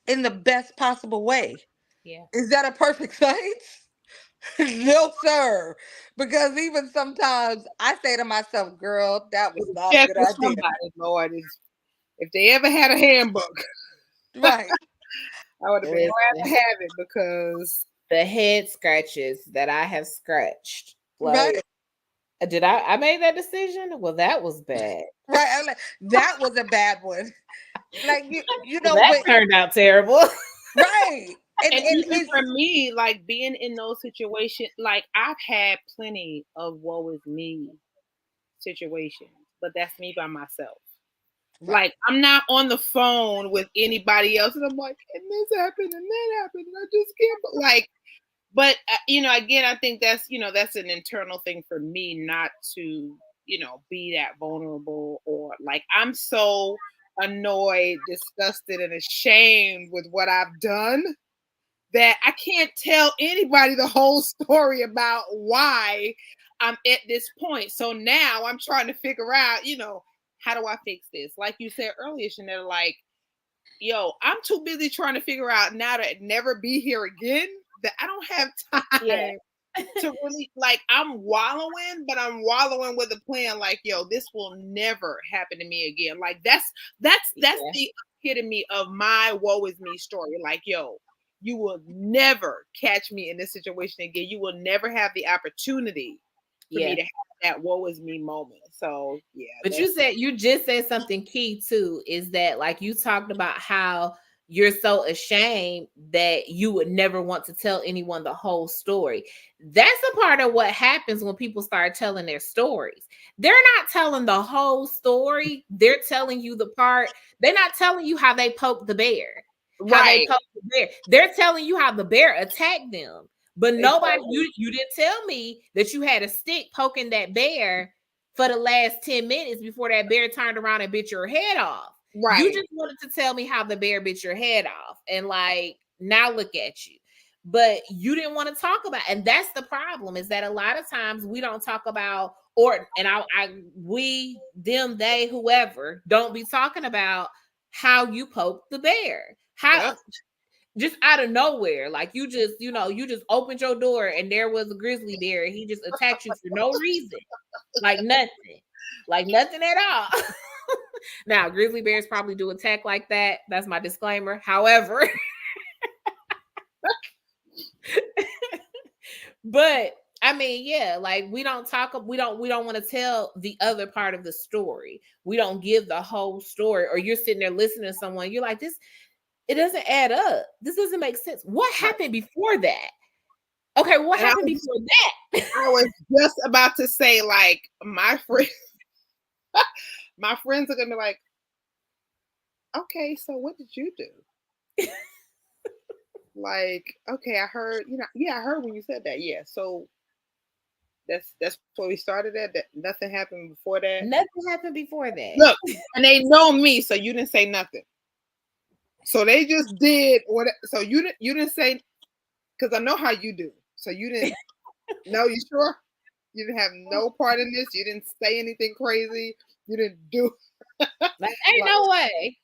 Speaker 1: in the best possible way.
Speaker 2: Yeah.
Speaker 1: Is that a perfect science? No, sir. Because even sometimes I say to myself, girl, that was not a
Speaker 3: Check
Speaker 1: good
Speaker 3: with
Speaker 1: idea.
Speaker 3: somebody, Lord. If they ever had a handbook,
Speaker 1: Right.
Speaker 3: I would have been glad to
Speaker 2: Listen,
Speaker 3: have it because
Speaker 2: the head scratches that I have scratched, like,
Speaker 1: Right.
Speaker 2: I made that decision? Well, that was bad.
Speaker 1: Right. I'm like, that was a bad one. Like
Speaker 2: Well, that
Speaker 1: but
Speaker 2: turned out terrible.
Speaker 1: right. And
Speaker 3: and even
Speaker 1: it's
Speaker 3: for me, like being in those situations, like I've had plenty of woe is me situations, but that's me by myself.
Speaker 1: right.
Speaker 3: Like I'm not on the phone with anybody else, and I'm like, and this happened, and that happened, and I just can't. Like, but again, I think that's an internal thing for me, not to be that vulnerable, or like I'm so annoyed, disgusted, and ashamed with what I've done that I can't tell anybody the whole story about why I'm at this point. So now I'm trying to figure out, how do I fix this? Like you said earlier, Chanel, like, yo, I'm too busy trying to figure out now to never be here again that I don't have
Speaker 2: Yeah.
Speaker 3: time to really, like, but I'm wallowing with a plan like, yo, this will never happen to me again. Like that's
Speaker 2: Yeah.
Speaker 3: the epitome of my woe is me story. Like, yo, you will never catch me in this situation again. You will never have the opportunity for me
Speaker 2: Yeah.
Speaker 3: to have that woe is me moment. So yeah,
Speaker 2: But
Speaker 3: that's
Speaker 2: you just said something key too, is that like you talked about how you're so ashamed that you would never want to tell anyone the whole story. That's a part of what happens when people start telling their stories. They're not telling the whole story. They're telling you the part. They're not telling you how they poked the bear. How they
Speaker 3: right.
Speaker 2: poked the bear. They're telling you how the bear attacked them. But nobody,
Speaker 3: Exactly.
Speaker 2: you didn't tell me that you had a stick poking that bear for the last 10 minutes before that bear turned around and bit your head off. You
Speaker 3: Right.
Speaker 2: just wanted to tell me how the bear bit your head off. And like, now look at you. But you didn't want to talk about, and that's the problem, is that a lot of times we don't talk about, we, them, they, whoever, don't be talking about how you poked the bear. How
Speaker 3: Yep.
Speaker 2: just out of nowhere, like you just opened your door and there was a grizzly bear and he just attacked you for no reason, like nothing at all. Now, grizzly bears probably do attack like that. That's my disclaimer. However, but I mean, yeah, like we don't want to tell the other part of the story. We don't give the whole story, or you're sitting there listening to someone, you're like, this, it doesn't add up. This doesn't make sense. What
Speaker 3: Right.
Speaker 2: happened before that? Okay, what
Speaker 3: And
Speaker 2: happened before that?
Speaker 3: I was just about to say, like, my friends are gonna be like, okay, so what did you do? Like, okay, I heard, yeah, I heard when you said that. Yeah. So that's where we started at. That nothing happened before that.
Speaker 2: Nothing happened before that.
Speaker 3: Look, and they know me, so you didn't say nothing. So they just did what. So you didn't say, because I know how you do. So you didn't. No, you sure? You didn't have no part in this. You didn't say anything crazy. You didn't do
Speaker 2: Like, ain't
Speaker 3: like
Speaker 2: no way.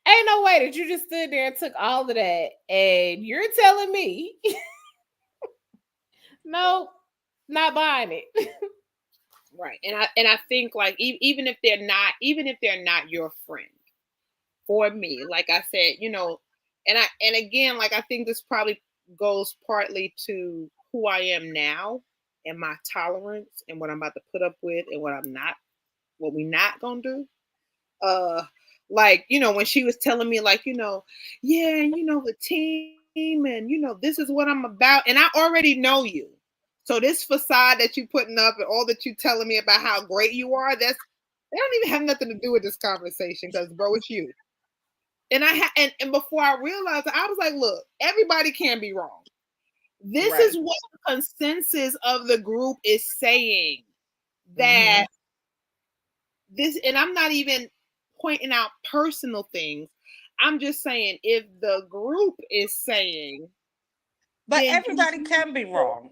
Speaker 2: Ain't no way that you just stood there and took all of that and you're telling me no, not buying it.
Speaker 3: right. And I think like even if they're not your friend, for me, like I said, and again, like I think this probably goes partly to who I am now and my tolerance and what I'm about to put up with and what we not gonna do. uh like, when she was telling me, like, yeah, and the team, and this is what I'm about, and I already know you. So this facade that you putting up and all that you telling me about how great you are, they don't even have nothing to do with this conversation, because bro, it's you. And and before I realized it, I was like, look, everybody can be wrong. This
Speaker 2: Right.
Speaker 3: is what the consensus of the group is saying,
Speaker 2: Mm-hmm.
Speaker 3: that this, and I'm not even pointing out personal things. I'm just saying, if the group is saying,
Speaker 1: But
Speaker 3: then
Speaker 1: everybody can be wrong.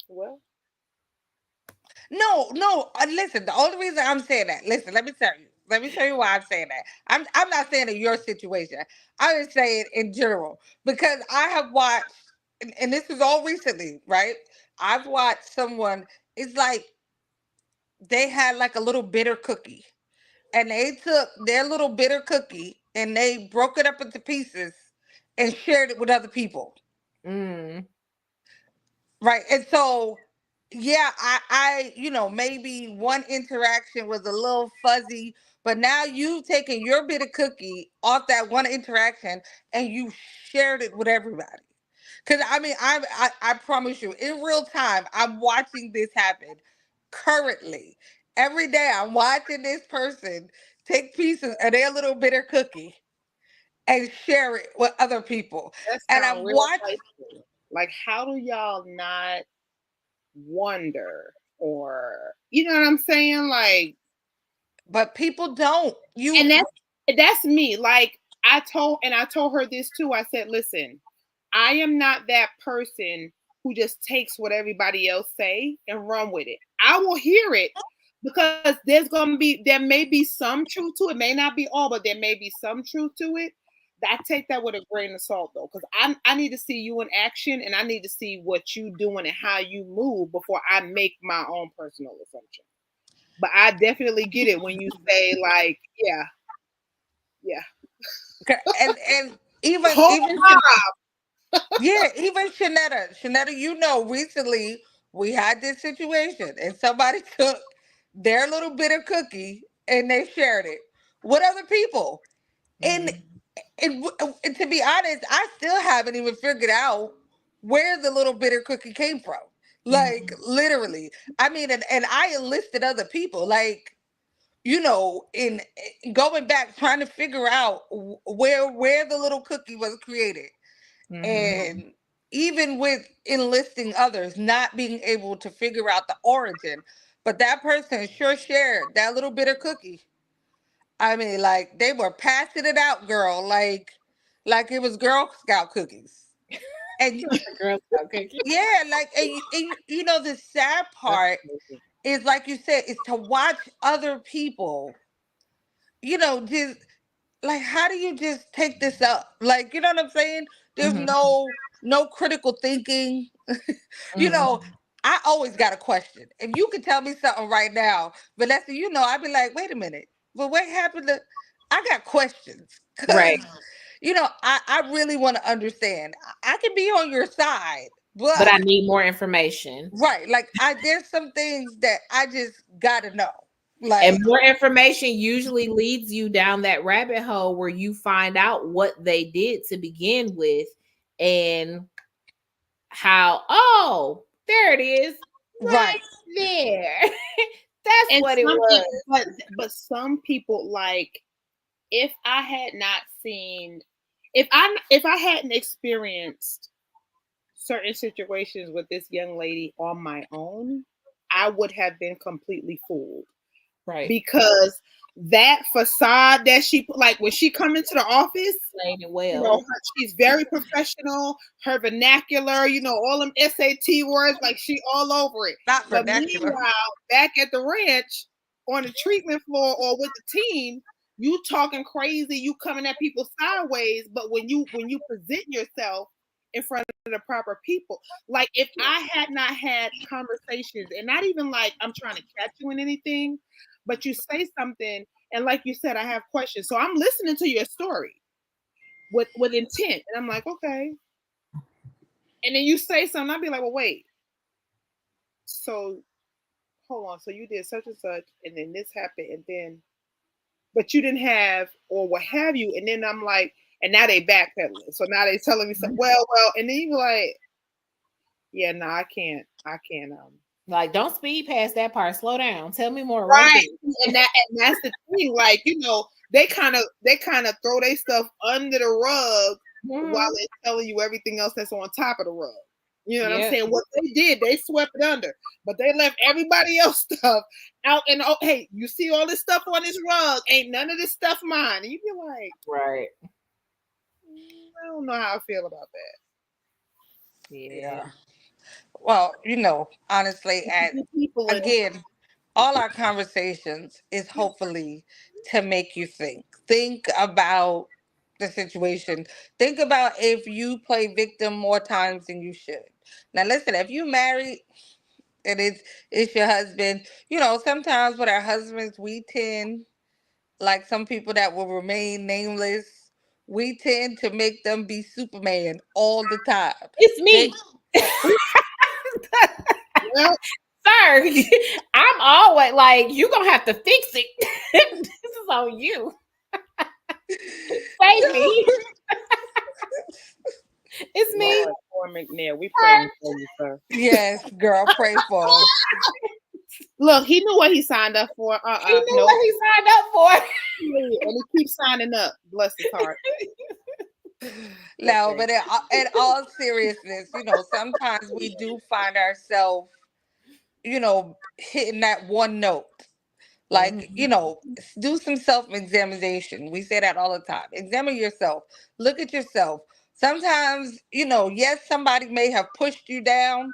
Speaker 3: well,
Speaker 1: No, no. Listen, the only reason I'm saying that, listen, let me tell you. Let me tell you why I'm saying that. I'm not saying in your situation. I'm just saying in general because I have watched, and this is all recently, right? I've watched someone. It's like they had like a little bitter cookie, and they took their little bitter cookie and they broke it up into pieces and shared it with other people.
Speaker 2: Mm.
Speaker 1: Right. And so, yeah, maybe one interaction was a little fuzzy, but now you've taken your bit of cookie off that one interaction and you shared it with everybody. Because I mean, I promise you, in real time, I'm watching this happen currently. Every day, I'm watching this person take pieces of their little bitter cookie and share it with other people.
Speaker 3: that
Speaker 1: And
Speaker 3: sounds
Speaker 1: I'm
Speaker 3: real
Speaker 1: watching.
Speaker 3: high school. Like, how do y'all not wonder, or you know what I'm saying? Like,
Speaker 1: But people don't. You
Speaker 3: and that's me. Like, I told her this too. I said, listen, I am not that person who just takes what everybody else say and run with it. I will hear it, because there may be some truth to it. May not be all, but there may be some truth to it. I take that with a grain of salt, though, because I need to see you in action, and I need to see what you doing and how you move before I make my own personal assumption. But I definitely get it when you say, like, yeah, yeah,
Speaker 1: and even
Speaker 3: hold
Speaker 1: even
Speaker 3: on.
Speaker 1: yeah, even Shanetta, recently we had this situation and somebody took their little bit of cookie and they shared it with other people. And
Speaker 2: Mm.
Speaker 1: and to be honest, I still haven't even figured out where the little bitter cookie came from. Like
Speaker 2: Mm.
Speaker 1: literally. I mean, and I enlisted other people. Like in going back trying to figure out where the little cookie was created,
Speaker 2: Mm-hmm.
Speaker 1: and even with enlisting others not being able to figure out the origin, but that person sure shared that little bit of cookie. I mean, like they were passing it out, girl, like it was Girl Scout cookies. And
Speaker 2: Girl Scout cookie.
Speaker 1: yeah, like the sad
Speaker 3: That's
Speaker 1: part
Speaker 3: crazy.
Speaker 1: is, like you said, is to watch other people, just like, how do you just take this up? Like, you know what I'm saying? There's
Speaker 2: Mm-hmm.
Speaker 1: no critical thinking. you
Speaker 2: Mm-hmm.
Speaker 1: know, I always got a question. If you could tell me something right now, Vanessa, I'd be like, wait a minute. But what happened to I got questions.
Speaker 2: Right.
Speaker 1: Cause, I really want to understand. I can be on your side,
Speaker 2: But
Speaker 1: but
Speaker 2: I need more information.
Speaker 1: right, like there's some things that I just gotta know.
Speaker 2: And
Speaker 1: Like,
Speaker 2: more information usually leads you down that rabbit hole where you find out what they did to begin with and how, oh, there it is,
Speaker 1: right.
Speaker 2: right there. That's
Speaker 3: And
Speaker 2: what it
Speaker 3: some,
Speaker 2: was.
Speaker 3: but some people, like, if I had not seen. if I hadn't experienced certain situations with this young lady on my own, I would have been completely fooled
Speaker 2: Right.
Speaker 3: because that facade that she put, like when she come into the office,
Speaker 2: Playing it
Speaker 3: you know,
Speaker 2: well.
Speaker 3: she's very professional. Her vernacular, you know, all them SAT words, like she all over it.
Speaker 1: Not
Speaker 3: But
Speaker 1: vernacular.
Speaker 3: meanwhile, back at the ranch on the treatment floor or with the team, you talking crazy, you coming at people sideways. But when you present yourself in front of the proper people, like if I had not had conversations, and not even like I'm trying to catch you in anything, but you say something, and like you said, I have questions, so I'm listening to your story with intent. And I'm like, okay. And then you say something, I'll be like, well, wait. So hold on. So you did such and such, and then this happened, and then but you didn't have or what have you. And then I'm like, and now they backpedaling. So now they telling me something, well, and then you like, yeah, no, I can't.
Speaker 2: Like, don't speed past that part. Slow down. Tell me more right
Speaker 3: Right.
Speaker 2: there.
Speaker 3: And that's the thing. Like, they kind of throw their stuff under the rug while
Speaker 2: Mhm.
Speaker 3: they're telling you everything else that's on top of the rug. You know what I'm
Speaker 2: Yeah.
Speaker 3: saying? What they did, they swept it under, but they left everybody else stuff out. And oh, hey, you see all this stuff on this rug? Ain't none of this stuff mine. And you be like,
Speaker 2: Right.
Speaker 3: I don't know how I feel about
Speaker 2: Yeah.
Speaker 1: Yeah. Well, honestly,
Speaker 3: that. People and
Speaker 1: again, all our conversations is hopefully to make you think. Think about the situation. Think about if you play victim more times than you should. Now, listen, if you married and it's your husband, sometimes with our husbands, we tend, like some people that will remain nameless, we tend to make them be Superman all the time.
Speaker 2: It's
Speaker 1: They
Speaker 2: me.
Speaker 3: well,
Speaker 2: Sir, I'm always like, you gonna have to fix it. This is on you. Save me. It's me.
Speaker 3: Lord, poor McNair, we praying for you, sir.
Speaker 1: yes, girl, pray for him.
Speaker 3: Look, he knew what he signed up for.
Speaker 2: He knew
Speaker 3: Nope.
Speaker 2: what he signed up for.
Speaker 3: And he keeps signing up. Bless his heart.
Speaker 1: No,
Speaker 3: Okay.
Speaker 1: but in all seriousness, sometimes we do find ourselves, hitting that one note. Like,
Speaker 2: Mhm.
Speaker 1: do some self examination. We say that all the time. Examine yourself, look at yourself. Sometimes, yes, somebody may have pushed you down,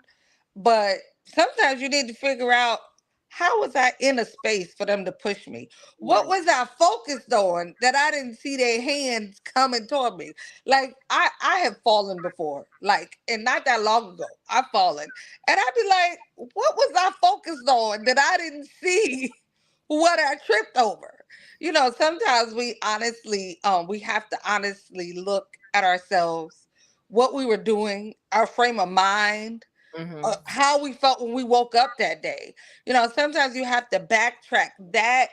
Speaker 1: but sometimes you need to figure out, how was I in a space for them to push me? What
Speaker 3: Right.
Speaker 1: was I focused on that I didn't see their hands coming toward me? Like I have fallen before, like, and not that long ago. I've fallen. And I'd be like, what was I focused on that I didn't see what I tripped over? Sometimes we have to honestly look at ourselves, what we were doing, our frame of mind,
Speaker 2: Mhm.
Speaker 1: how we felt when we woke up that day. Sometimes you have to backtrack that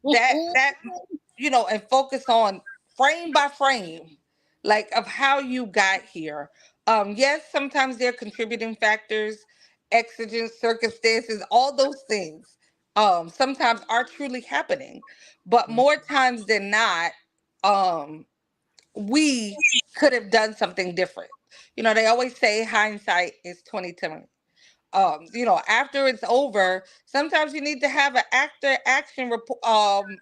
Speaker 1: and focus on frame by frame, like, of how you got here. Yes, sometimes there are contributing factors, exigent circumstances, all those things. Sometimes are truly happening, but more times than not, um, we could have done something different. They always say hindsight is 2020. After it's over, sometimes you need to have an after action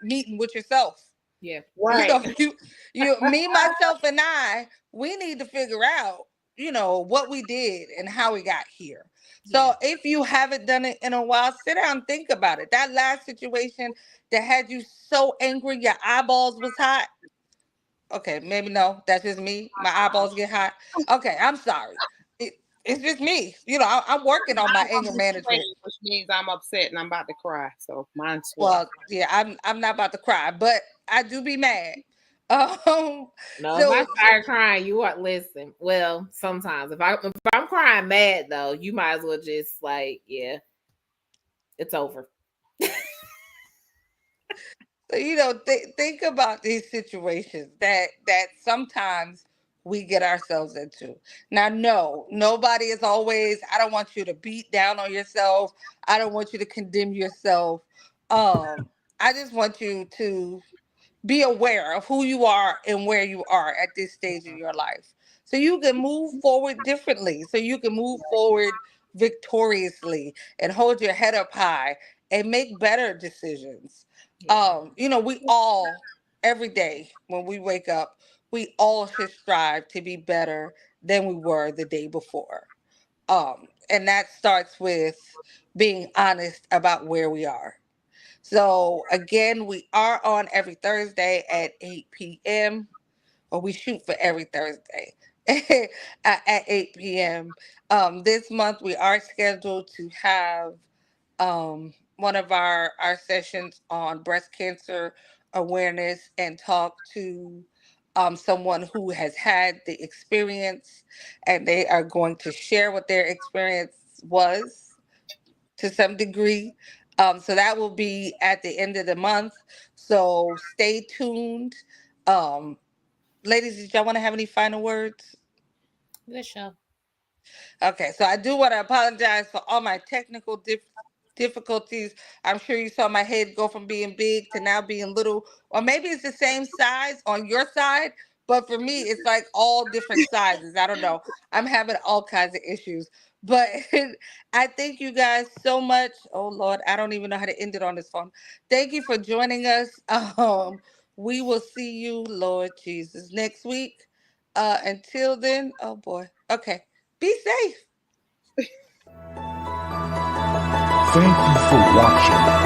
Speaker 1: meeting with yourself.
Speaker 2: Yeah.
Speaker 3: Right.
Speaker 1: Me, myself, and I, we need to figure out, what we did and how we got here.
Speaker 2: Yeah.
Speaker 1: So if you haven't done it in a while, sit down and think about it. That last situation that had you so angry your eyeballs was hot. Okay, maybe no, that's just me. My eyeballs get hot. Okay, I'm sorry. It's just me. I'm working on my
Speaker 3: I'm
Speaker 1: anger management.
Speaker 3: betrayed, which means I'm upset and I'm about to cry. So mine's swell.
Speaker 1: Well, yeah, I'm not about to cry, but I do be mad. Um,
Speaker 2: No, if I
Speaker 1: so
Speaker 2: start crying, you are listen. Well, sometimes if I'm crying mad though, you might as well just like, yeah, it's over.
Speaker 1: think about these situations that sometimes we get ourselves into. Now, no, nobody is always. I don't want you to beat down on yourself. I don't want you to condemn yourself. I just want you to be aware of who you are and where you are at this stage of your life. So you can move forward differently. So you can move forward victoriously and hold your head up high and make better decisions.
Speaker 2: Yeah.
Speaker 1: We all, every day when we wake up, we all should strive to be better than we were the day before. And that starts with being honest about where we are. So again, we are on every Thursday at 8 p.m. Or we shoot for every Thursday at 8 p.m. This month we are scheduled to have one of our sessions on breast cancer awareness and talk to someone who has had the experience, and they are going to share what their experience was to some degree. So that will be at the end of the month. So stay tuned. Um, Ladies, did y'all want to have any final words?
Speaker 2: Good show.
Speaker 1: Okay, so I do want to apologize for all my technical difficulties. I'm sure you saw my head go from being big to now being little, or maybe it's the same size on your side, but for me, it's like all different sizes. I don't know. I'm having all kinds of issues. But I thank you guys so much. Oh Lord, I don't even know how to end it on this phone. Thank you for joining us. We will see you, Lord Jesus, next week. Until then, oh boy. Okay. Be safe.
Speaker 4: Thank you for watching.